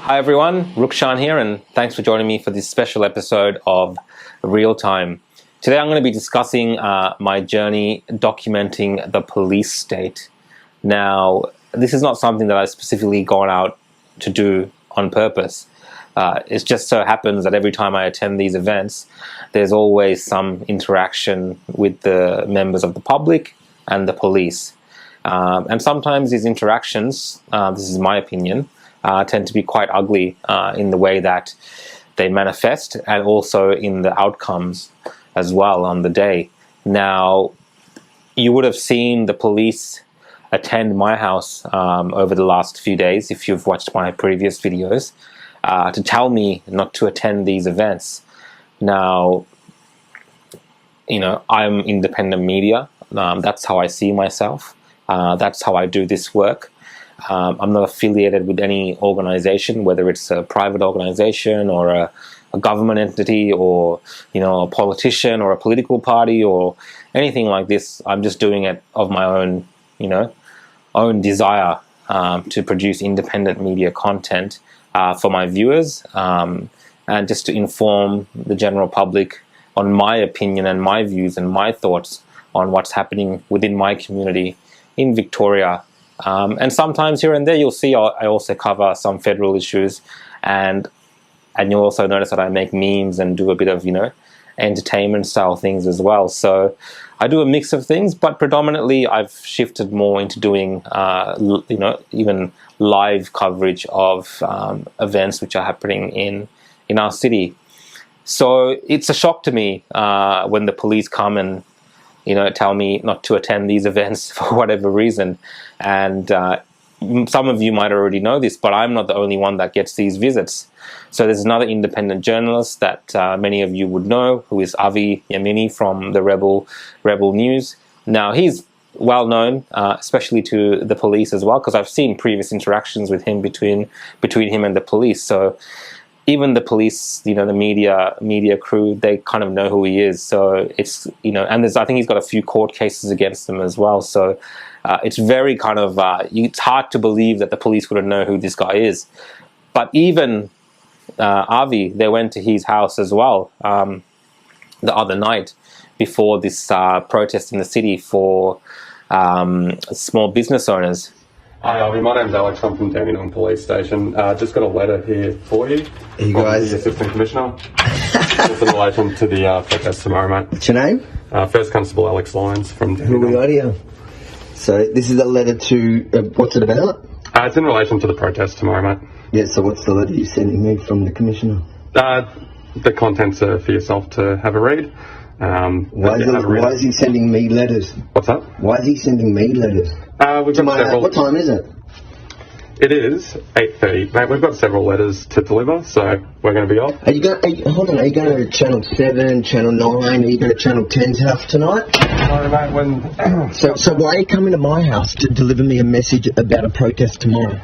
Hi everyone, Rukshan here, and thanks for joining me for this special episode of Real Time. Today I'm going to be discussing my journey documenting the police state. Now, this is not something that I've specifically gone out to do on purpose. It just so happens that every time I attend these events, there's always some interaction with the members of the public and the police. And sometimes these interactions, this is my opinion, tend to be quite ugly in the way that they manifest and also in the outcomes as well on the day. Now, you would have seen the police attend my house over the last few days, if you've watched my previous videos, to tell me not to attend these events. Now, you know, I'm independent media. That's how I see myself. That's how I do this work. I'm not affiliated with any organization, whether it's a private organization or a government entity or, you know, a politician or a political party or anything like this. I'm just doing it of my own, you know, own desire to produce independent media content for my viewers and just to inform the general public on my opinion and my views and my thoughts on what's happening within my community in Victoria. And sometimes here and there you'll see I also cover some federal issues, and you'll also notice that I make memes and do a bit of, you know, entertainment style things as well. So I do a mix of things, but predominantly I've shifted more into doing you know, even live coverage of events which are happening in our city. So it's a shock to me when the police come and, you know, tell me not to attend these events for whatever reason. And some of you might already know this, but I'm not the only one that gets these visits. So there's another independent journalist that many of you would know, who is Avi Yamini from the Rebel News. Now, he's well known, especially to the police as well, because I've seen previous interactions with him between him and the police. So even the police, you know, the media crew, they kind of know who he is. So it's, you know, and I think he's got a few court cases against him as well. So it's very kind of, it's hard to believe that the police wouldn't know who this guy is. But even Avi, they went to his house as well the other night before this protest in the city for small business owners. Hi, Avi. My name's Alex. I'm from Dandenong Police Station. Just got a letter here for you. Hey guys. The Assistant Commissioner. Just in relation to the protest tomorrow, mate. What's your name? First Constable Alex Lyons from Dandenong. Who we got here? So this is a letter to, what's it about? It's in relation to the protest tomorrow, mate. Yeah, so what's the letter you're sending me from the Commissioner? The contents are for yourself to have a read. Why is he sending me letters? What's that? Why is he sending me letters? We've got several. What time is it? It is 8:30, mate. We've got several letters to deliver, so we're going to be off. Hold on, are you going to Channel 7, Channel 9, are you going to Channel 10's house tonight? No, mate, So why are you coming to my house to deliver me a message about a protest tomorrow?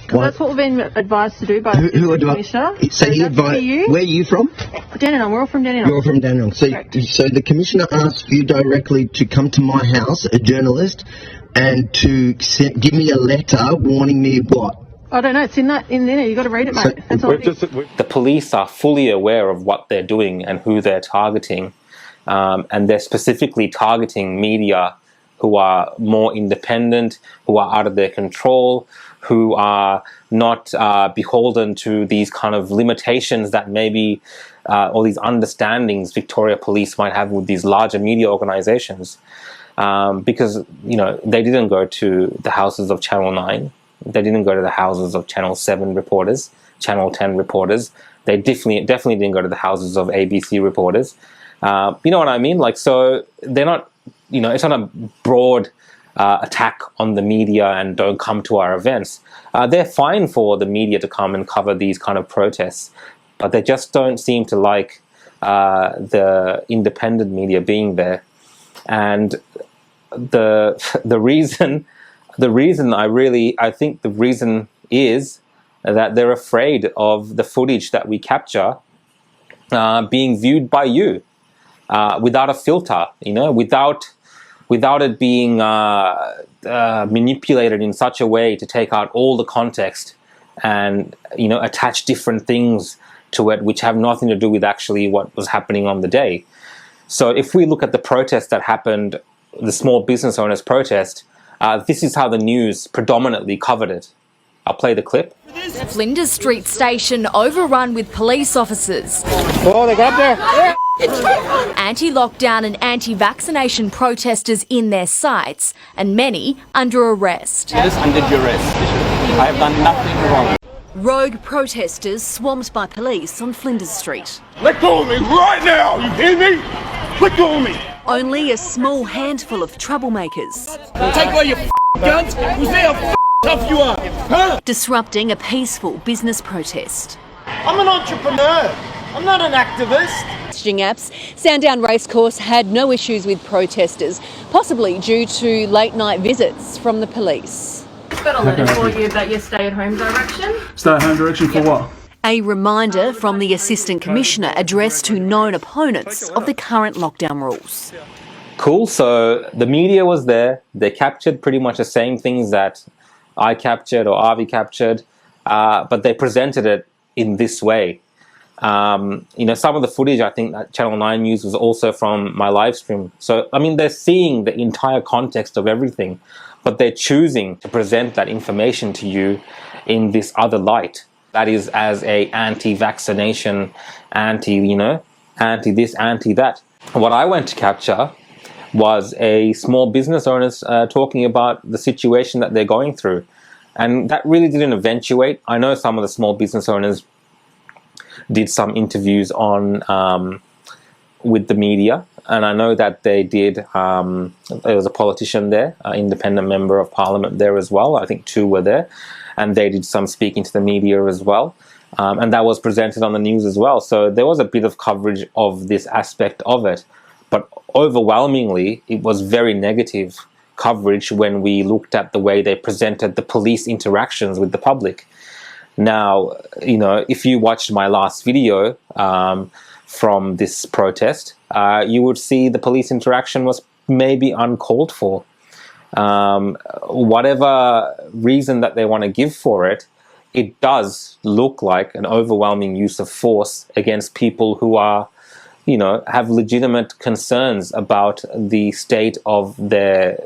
That's what we've been advised to do by the Commissioner. So he advised. Where are you from? Dandenong. We're all from Dandenong. You're from Dandenong. So the Commissioner asked you directly to come to my house, a journalist, and to give me a letter warning me what? I don't know. It's in there. You've got to read it, mate. That's all. The police are fully aware of what they're doing and who they're targeting. And they're specifically targeting media who are more independent, who are out of their control, who are not beholden to these kind of limitations that maybe, or these understandings Victoria Police might have with these larger media organizations. Because, you know, they didn't go to the houses of Channel 9. They didn't go to the houses of Channel 7 reporters, Channel 10 reporters. They definitely didn't go to the houses of ABC reporters. You know what I mean? Like, so they're not, you know, it's not a broad attack on the media and don't come to our events. They're fine for the media to come and cover these kind of protests, but they just don't seem to like the independent media being there. And the reason I think the reason is that they're afraid of the footage that we capture being viewed by you without a filter, you know, without it being manipulated in such a way to take out all the context and, attach different things to it which have nothing to do with actually what was happening on the day. So if we look at the protest that happened, the small business owners protest, this is how the news predominantly covered it. I'll play the clip. Flinders Street station overrun with police officers. Oh, they got there. Anti-lockdown and anti-vaccination protesters in their sights, and many under arrest. It is under duress. I have done nothing wrong. Rogue protesters swamped by police on Flinders Street. Let go of me right now, you hear me? Let go of me. Only a small handful of troublemakers. Take away your guns. We'll see how tough you are. Huh? Disrupting a peaceful business protest. I'm an entrepreneur. I'm not an activist. Messaging apps, Sandown Racecourse had no issues with protesters, possibly due to late-night visits from the police. Got a letter for you about your stay-at-home direction. Stay-at-home direction for what? A reminder from the Assistant Commissioner addressed to known opponents of the current lockdown rules. Cool, so the media was there. They captured pretty much the same things that I captured or Avi captured, but they presented it in this way. Some of the footage I think that Channel 9 used was also from my live stream. So, they're seeing the entire context of everything, but they're choosing to present that information to you in this other light. That is as a anti-vaccination, anti-this, anti-that. What I went to capture was a small business owners talking about the situation that they're going through. And that really didn't eventuate. I know some of the small business owners did some interviews on with the media, and I know that they did. There was a politician there, an independent member of parliament there as well. I think 2 were there, and they did some speaking to the media as well, and that was presented on the news as well. So there was a bit of coverage of this aspect of it, but overwhelmingly it was very negative coverage when we looked at the way they presented the police interactions with the public. Now, if you watched my last video from this protest, you would see the police interaction was maybe uncalled for. Whatever reason that they want to give for it, it does look like an overwhelming use of force against people who are, have legitimate concerns about the state of the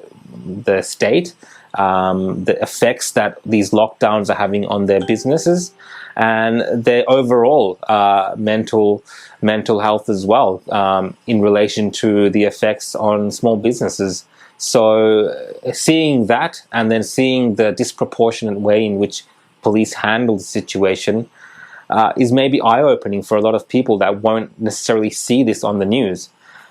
state, the effects that these lockdowns are having on their businesses, and their overall mental health as well, in relation to the effects on small businesses. So seeing that, and then seeing the disproportionate way in which police handle the situation, is maybe eye-opening for a lot of people that won't necessarily see this on the news.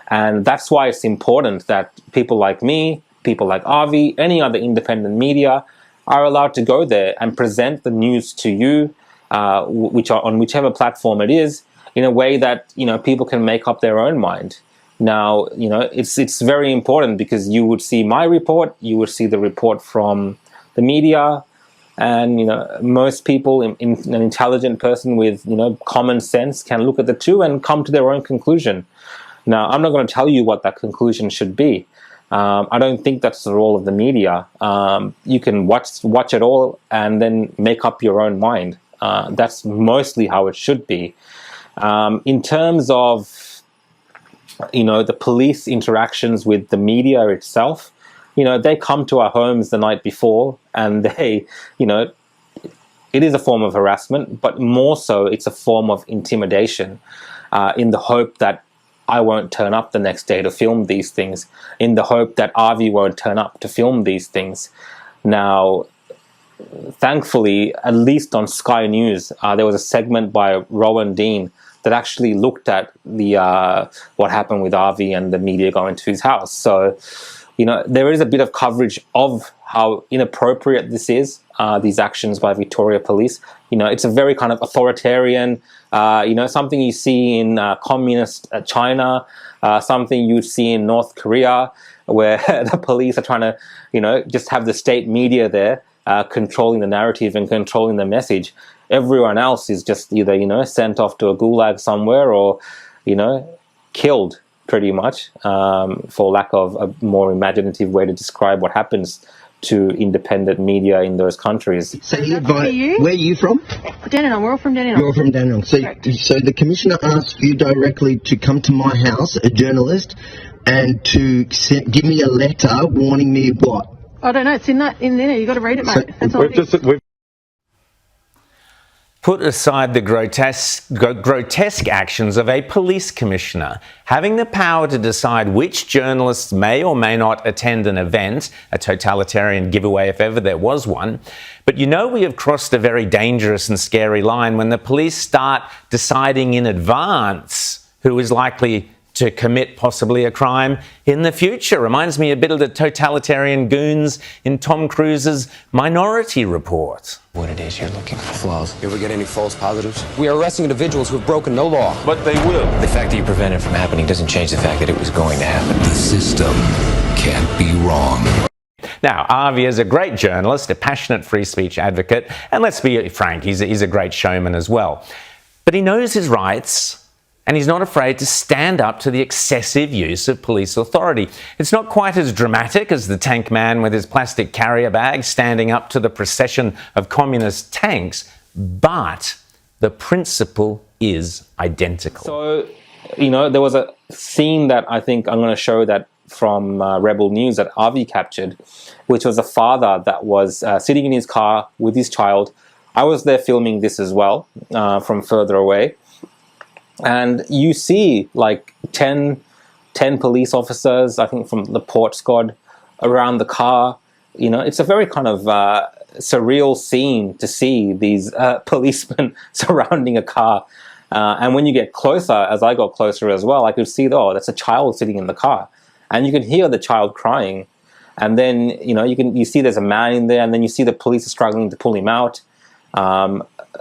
And that's why it's important that people like me, people like Avi, any other independent media are allowed to go there and present the news to you, which are on whichever platform it is, in a way that people can make up their own mind. Now, it's very important because you would see my report, you would see the report from the media, and most people, an intelligent person with common sense, can look at the two and come to their own conclusion. Now, I'm not going to tell you what that conclusion should be. I don't think that's the role of the media. You can watch it all and then make up your own mind. That's mostly how it should be. In terms of the police interactions with the media itself, they come to our homes the night before, and they, it is a form of harassment, but more so it's a form of intimidation, in the hope that I won't turn up the next day to film these things, in the hope that Avi won't turn up to film these things. Now, thankfully, at least on Sky News, there was a segment by Rowan Dean that actually looked at the what happened with Avi and the media going to his house. So, there is a bit of coverage of how inappropriate this is, these actions by Victoria Police. It's a very kind of authoritarian, something you see in communist China, something you see in North Korea, where the police are trying to, just have the state media there, controlling the narrative and controlling the message. Everyone else is just either, sent off to a gulag somewhere or, killed, pretty much, for lack of a more imaginative way to describe what happens to independent media in those countries. So where are you from? Dandenong. We're all from Dandenong. You're from Dandenong. So the Commissioner asked you directly to come to my house, a journalist, and to give me a letter warning me what? I don't know. It's in there. You've got to read it, mate. That's all it is. Put aside the grotesque actions of a police commissioner, having the power to decide which journalists may or may not attend an event, a totalitarian giveaway if ever there was one. But you know we have crossed a very dangerous and scary line when the police start deciding in advance who is likely to commit possibly a crime in the future. Reminds me a bit of the totalitarian goons in Tom Cruise's Minority Report. What it is, you're looking for flaws. You ever get any false positives? We are arresting individuals who have broken no law. But they will. The fact that you prevented it from happening doesn't change the fact that it was going to happen. The system can't be wrong. Now, Avi is a great journalist, a passionate free speech advocate, and let's be frank, he's a great showman as well. But he knows his rights, and he's not afraid to stand up to the excessive use of police authority. It's not quite as dramatic as the tank man with his plastic carrier bag standing up to the procession of communist tanks, but the principle is identical. So, there was a scene that I think I'm going to show that from Rebel News that Avi captured, which was a father that was sitting in his car with his child. I was there filming this as well from further away. And you see like 10 police officers, I think from the Port Squad, around the car. It's a very kind of surreal scene to see these policemen surrounding a car. And when you get closer, as I got closer as well, I could see, that's a child sitting in the car. And you can hear the child crying. And then, you see there's a man in there, and then you see the police are struggling to pull him out.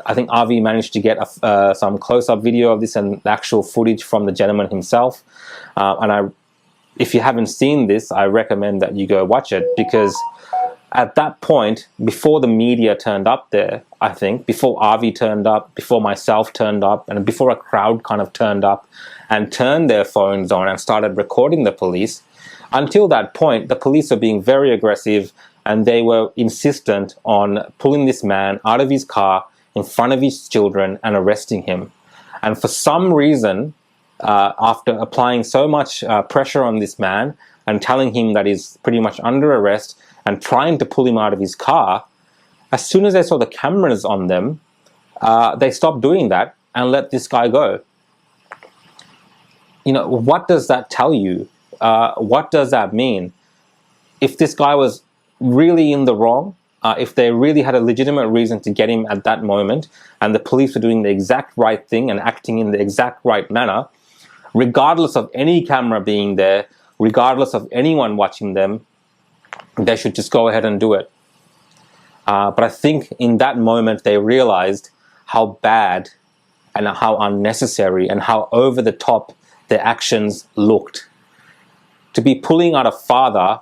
I think Avi managed to get some close-up video of this and the actual footage from the gentleman himself. If you haven't seen this, I recommend that you go watch it, because at that point, before the media turned up there, I think, before Avi turned up, before myself turned up, and before a crowd kind of turned up and turned their phones on and started recording the police, until that point, the police were being very aggressive, and they were insistent on pulling this man out of his car in front of his children and arresting him. And for some reason, after applying so much pressure on this man and telling him that he's pretty much under arrest and trying to pull him out of his car, as soon as they saw the cameras on them, they stopped doing that and let this guy go. What does that tell you? What does that mean? If this guy was really in the wrong, if they really had a legitimate reason to get him at that moment, and the police were doing the exact right thing and acting in the exact right manner, regardless of any camera being there, regardless of anyone watching them, they should just go ahead and do it. But I think in that moment they realized how bad and how unnecessary and how over the top their actions looked. To be pulling out a father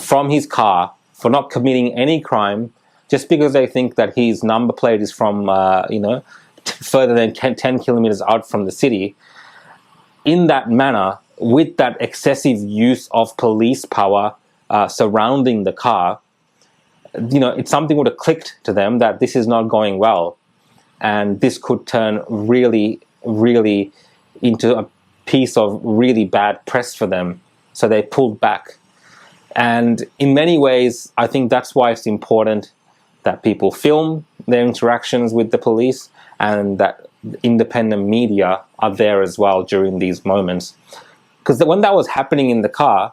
from his car for not committing any crime, just because they think that his number plate is from, further than 10 kilometers out from the city, in that manner, with that excessive use of police power surrounding the car, it's something would have clicked to them that this is not going well. And this could turn really, really into a piece of really bad press for them. So they pulled back. And in many ways, I think that's why it's important that people film their interactions with the police and that independent media are there as well during these moments. Because when that was happening in the car,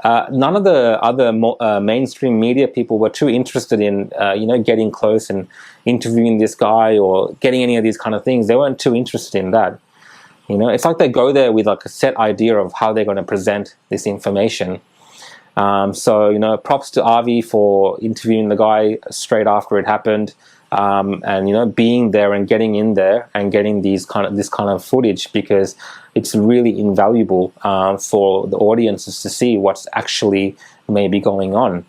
none of the other mainstream media people were too interested in, getting close and interviewing this guy or getting any of these kind of things. They weren't too interested in that. It's like they go there with like a set idea of how they're going to present this information. So, props to Avi for interviewing the guy straight after it happened, and, being there and getting in there and getting this kind of footage, because it's really invaluable for the audiences to see what's actually maybe going on.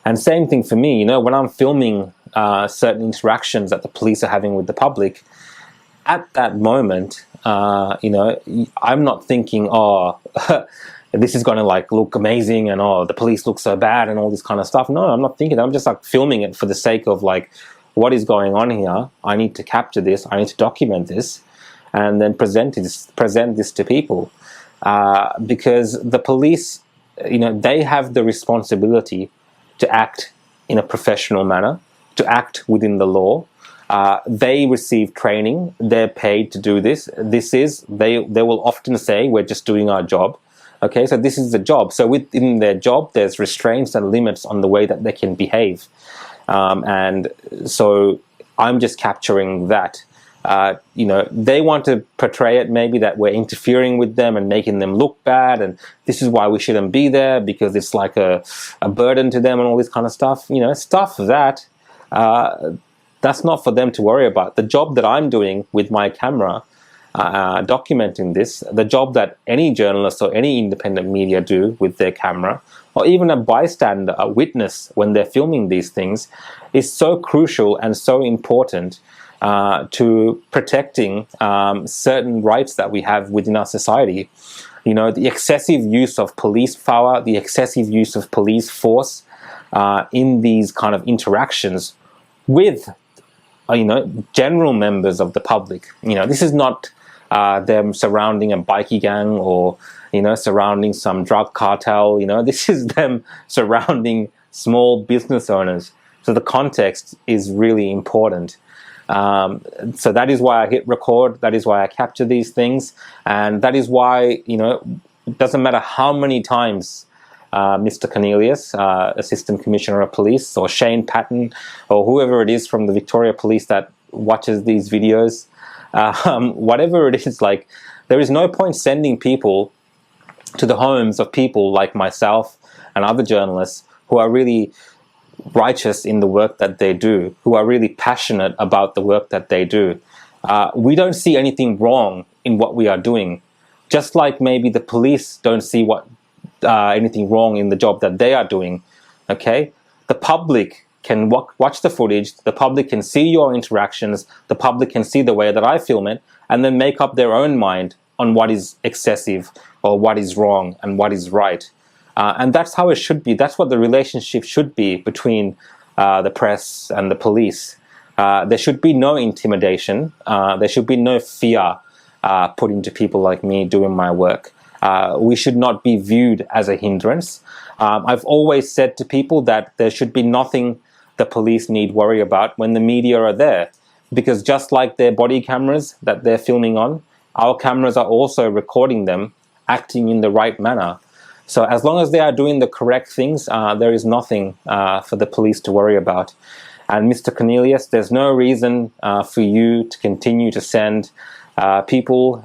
And same thing for me, when I'm filming certain interactions that the police are having with the public, at that moment, I'm not thinking, this is going to like look amazing and the police look so bad and all this kind of stuff. No, I'm not thinking that. I'm just like filming it for the sake of like, what is going on here? I need to capture this. I need to document this, and then present this to people, because the police, they have the responsibility to act in a professional manner, to act within the law. They receive training. They're paid to do this. They will often say, we're just doing our job. Okay, so this is the job. So within their job, there's restraints and limits on the way that they can behave. And so I'm just capturing that. They want to portray it maybe that we're interfering with them and making them look bad, and this is why we shouldn't be there because it's like a burden to them and all this kind of stuff. Stuff that that's not for them to worry about. The job that I'm doing with my camera, documenting this, the job that any journalist or any independent media do with their camera, or even a bystander, a witness when they're filming these things, is so crucial and so important to protecting certain rights that we have within our society. The excessive use of police power, the excessive use of police force in these kind of interactions with, general members of the public. This is not them surrounding a bikie gang or, surrounding some drug cartel. This is them surrounding small business owners. So the context is really important. So that is why I hit record. That is why I capture these things. And that is why, it doesn't matter how many times Mr. Cornelius, Assistant Commissioner of Police, or Shane Patton, or whoever it is from the Victoria Police that watches these videos, whatever it is, like, there is no point sending people to the homes of people like myself and other journalists who are really righteous in the work that they do, who are really passionate about the work that they do. We don't see anything wrong in what we are doing, just like maybe the police don't see anything wrong in the job that they are doing. Okay, the public can watch the footage, the public can see your interactions, the public can see the way that I film it, and then make up their own mind on what is excessive or what is wrong and what is right. And that's how it should be. That's what the relationship should be between the press and the police. There should be no intimidation. There should be no fear put into people like me doing my work. We should not be viewed as a hindrance. I've always said to people that there should be nothing the police need worry about when the media are there, because just like their body cameras that they're filming on, our cameras are also recording them acting in the right manner. So as long as they are doing the correct things, there is nothing for the police to worry about. And Mr. Cornelius, there's no reason for you to continue to send people,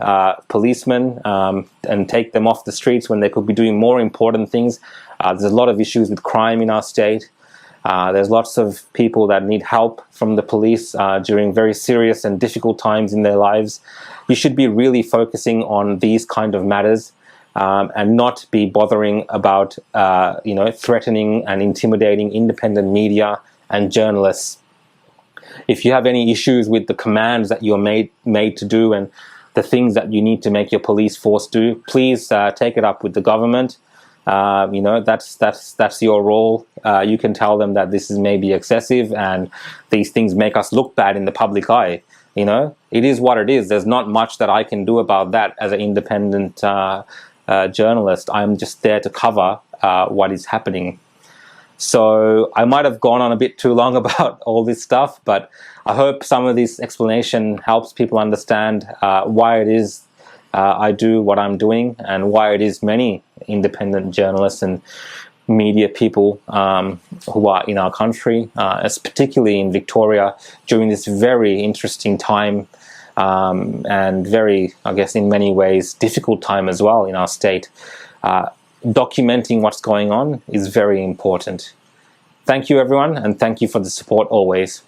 policemen, and take them off the streets when they could be doing more important things. There's a lot of issues with crime in our state. There's lots of people that need help from the police during very serious and difficult times in their lives. You should be really focusing on these kind of matters and not be bothering about threatening and intimidating independent media and journalists. If you have any issues with the commands that you're made to do and the things that you need to make your police force do, please take it up with the government. That's your role. You can tell them that this is maybe excessive and these things make us look bad in the public eye. It is what it is. There's not much that I can do about that as an independent journalist. I'm just there to cover what is happening. So I might have gone on a bit too long about all this stuff, but I hope some of this explanation helps people understand why it is I do what I'm doing and why it is many independent journalists and media people who are in our country, particularly in Victoria, during this very interesting time and very, I guess, in many ways, difficult time as well in our state. Documenting what's going on is very important. Thank you, everyone, and thank you for the support always.